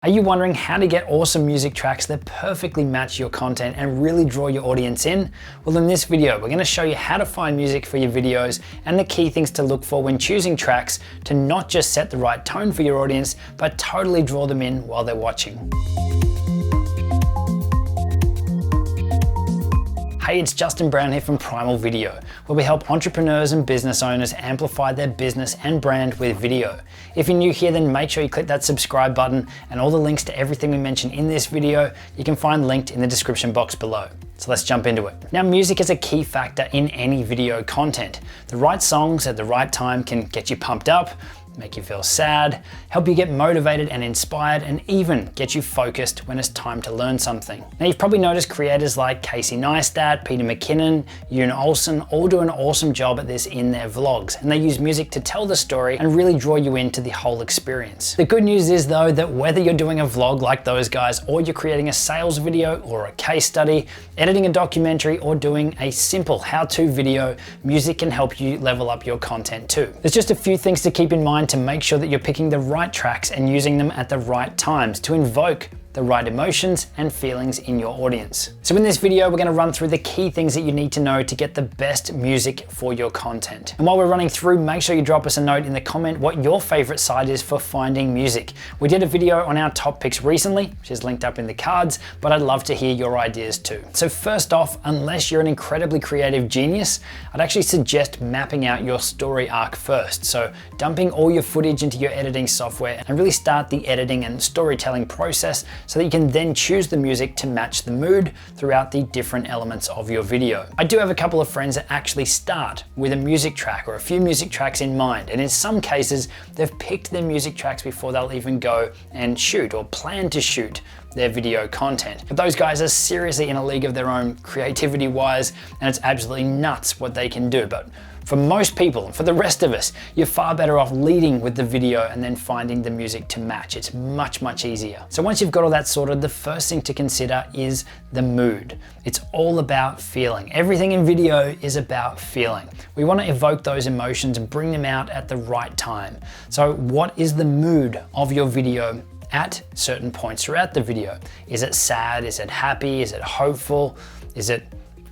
Are you wondering how to get awesome music tracks that perfectly match your content and really draw your audience in? Well, in this video, we're going to show you how to find music for your videos and the key things to look for when choosing tracks to not just set the right tone for your audience, but totally draw them in while they're watching. Hey, it's Justin Brown here from Primal Video, where we help entrepreneurs and business owners amplify their business and brand with video. If you're new here, then make sure you click that subscribe button, and all the links to everything we mentioned in this video, you can find linked in the description box below. So let's jump into it. Now, music is a key factor in any video content. The right songs at the right time can get you pumped up, make you feel sad, help you get motivated and inspired, and even get you focused when it's time to learn something. Now, you've probably noticed creators like Casey Neistat, Peter McKinnon, Yoon Olsen all do an awesome job at this in their vlogs, and they use music to tell the story and really draw you into the whole experience. The good news is though that whether you're doing a vlog like those guys, or you're creating a sales video or a case study, editing a documentary, or doing a simple how-to video, music can help you level up your content too. There's just a few things to keep in mind to make sure that you're picking the right tracks and using them at the right times to invoke the right emotions and feelings in your audience. So in this video, we're going to run through the key things that you need to know to get the best music for your content. And while we're running through, make sure you drop us a note in the comment what your favorite site is for finding music. We did a video on our top picks recently, which is linked up in the cards, but I'd love to hear your ideas too. So first off, unless you're an incredibly creative genius, I'd actually suggest mapping out your story arc first. So dumping all your footage into your editing software and really start the editing and storytelling process so that you can then choose the music to match the mood throughout the different elements of your video. I do have a couple of friends that actually start with a music track or a few music tracks in mind, and in some cases they've picked their music tracks before they'll even go and shoot or plan to shoot their video content. But those guys are seriously in a league of their own creativity wise, and it's absolutely nuts what they can do. But for most people, and for the rest of us, you're far better off leading with the video and then finding the music to match. It's much, much easier. So once you've got all that sorted, the first thing to consider is the mood. It's all about feeling. Everything in video is about feeling. We want to evoke those emotions and bring them out at the right time. So what is the mood of your video at certain points throughout the video? Is it sad? Is it happy? Is it hopeful? Is it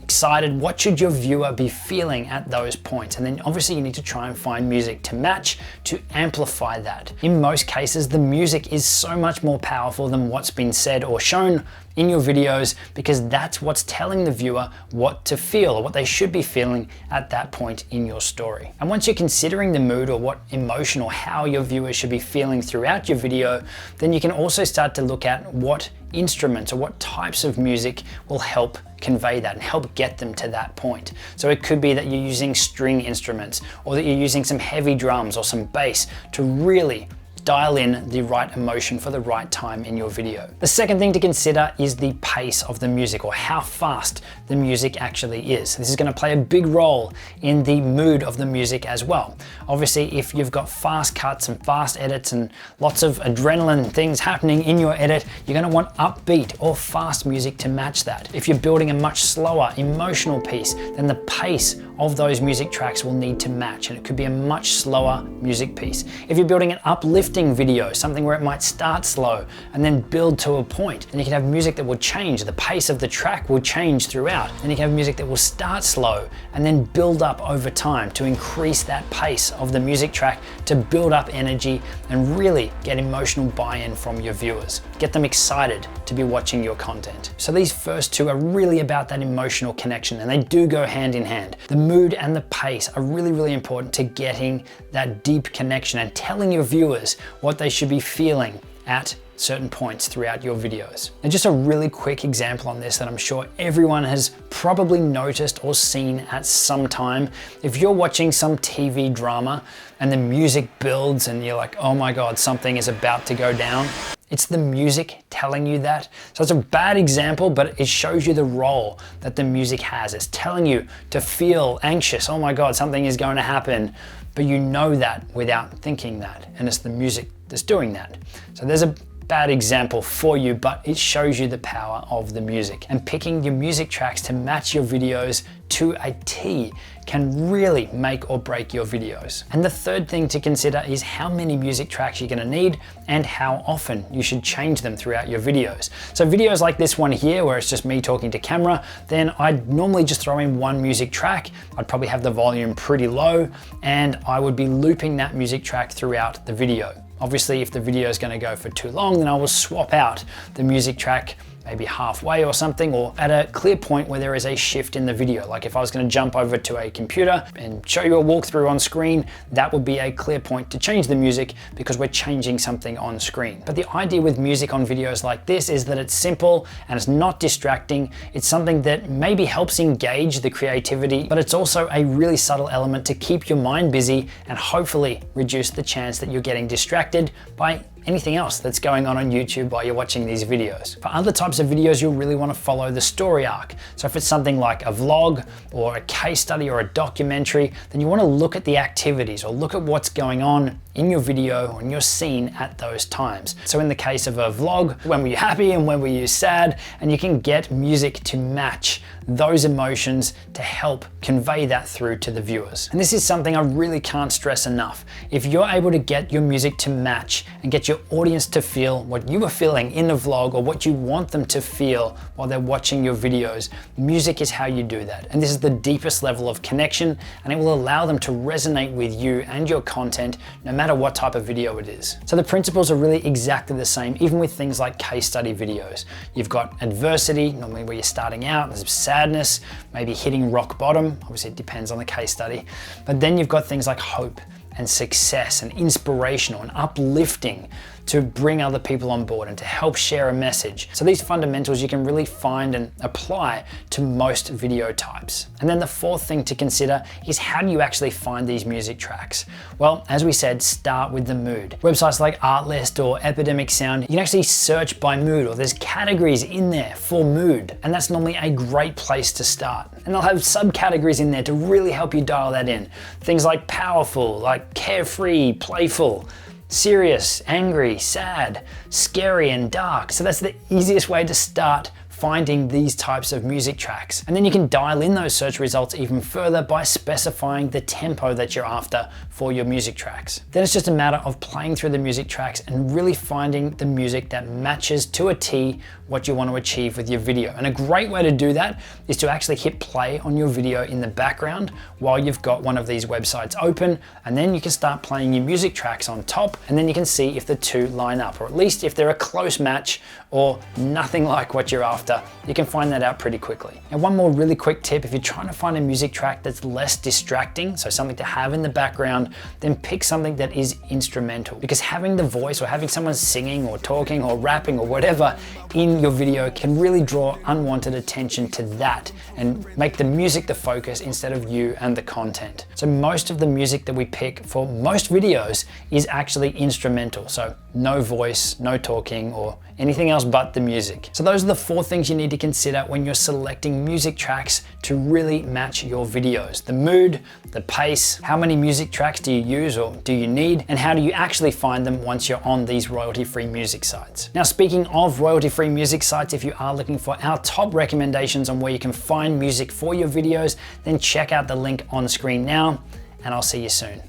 excited? What should your viewer be feeling at those points? And then obviously you need to try and find music to match, to amplify that. In most cases, the music is so much more powerful than what's been said or shown in your videos, because that's what's telling the viewer what to feel or what they should be feeling at that point in your story. And once you're considering the mood or what emotion or how your viewers should be feeling throughout your video, then you can also start to look at what instruments or what types of music will help convey that and help get them to that point. So it could be that you're using string instruments, or that you're using some heavy drums or some bass to really dial in the right emotion for the right time in your video. The second thing to consider is the pace of the music, or how fast the music actually is. This is going to play a big role in the mood of the music as well. Obviously, if you've got fast cuts and fast edits and lots of adrenaline things happening in your edit, you're going to want upbeat or fast music to match that. If you're building a much slower emotional piece, then the pace of those music tracks will need to match, and it could be a much slower music piece. If you're building an uplifting video, something where it might start slow and then build to a point, then you can have music that will change. The pace of the track will change throughout. Then you can have music that will start slow and then build up over time to increase that pace of the music track, to build up energy and really get emotional buy-in from your viewers. Get them excited to be watching your content. So these first two are really about that emotional connection, and they do go hand in hand. The mood and the pace are really, really important to getting that deep connection and telling your viewers what they should be feeling at certain points throughout your videos. And just a really quick example on this that I'm sure everyone has probably noticed or seen at some time. If you're watching some TV drama and the music builds and you're like, oh my God, something is about to go down, it's the music telling you that. So it's a bad example, but it shows you the role that the music has. It's telling you to feel anxious. Oh my God, something is going to happen. But you know that without thinking that. And it's the music that's doing that. So there's a bad example for you, but it shows you the power of the music. And picking your music tracks to match your videos to a T can really make or break your videos. And the third thing to consider is how many music tracks you're gonna need and how often you should change them throughout your videos. So videos like this one here, where it's just me talking to camera, then I'd normally just throw in one music track. I'd probably have the volume pretty low, and I would be looping that music track throughout the video. Obviously, if the video is gonna go for too long, then I will swap out the music track maybe halfway or something, or at a clear point where there is a shift in the video. Like if I was gonna jump over to a computer and show you a walkthrough on screen, that would be a clear point to change the music because we're changing something on screen. But the idea with music on videos like this is that it's simple and it's not distracting. It's something that maybe helps engage the creativity, but it's also a really subtle element to keep your mind busy and hopefully reduce the chance that you're getting distracted by anything else that's going on YouTube while you're watching these videos. For other types of videos, you'll really want to follow the story arc. So if it's something like a vlog or a case study or a documentary, then you want to look at the activities or look at what's going on in your video or in your scene at those times. So in the case of a vlog, when were you happy and when were you sad? And you can get music to match those emotions to help convey that through to the viewers. And this is something I really can't stress enough. If you're able to get your music to match and get your audience to feel what you are feeling in the vlog or what you want them to feel while they're watching your videos, music is how you do that. And this is the deepest level of connection, and it will allow them to resonate with you and your content no matter what type of video it is. So the principles are really exactly the same, even with things like case study videos. You've got adversity, normally where you're starting out, there's sadness, maybe hitting rock bottom. Obviously it depends on the case study. But then you've got things like hope and success and inspirational and uplifting to bring other people on board and to help share a message. So these fundamentals you can really find and apply to most video types. And then the fourth thing to consider is how do you actually find these music tracks? Well, as we said, start with the mood. Websites like Artlist or Epidemic Sound, you can actually search by mood, or there's categories in there for mood. And that's normally a great place to start. And they'll have subcategories in there to really help you dial that in. Things like powerful, like carefree, playful, serious, angry, sad, scary, and dark. So that's the easiest way to start finding these types of music tracks. And then you can dial in those search results even further by specifying the tempo that you're after for your music tracks. Then it's just a matter of playing through the music tracks and really finding the music that matches to a T what you want to achieve with your video. And a great way to do that is to actually hit play on your video in the background while you've got one of these websites open, and then you can start playing your music tracks on top, and then you can see if the two line up, or at least if they're a close match or nothing like what you're after. You can find that out pretty quickly. And one more really quick tip, if you're trying to find a music track that's less distracting, so something to have in the background, then pick something that is instrumental, because having the voice or having someone singing or talking or rapping or whatever in your video can really draw unwanted attention to that and make the music the focus instead of you and the content. So most of the music that we pick for most videos is actually instrumental. So no voice, no talking, or anything else but the music. So those are the four things you need to consider when you're selecting music tracks to really match your videos. The mood, the pace, how many music tracks do you use or do you need, and how do you actually find them once you're on these royalty-free music sites. Now, speaking of royalty-free music sites, if you are looking for our top recommendations on where you can find music for your videos, then check out the link on screen now, and I'll see you soon.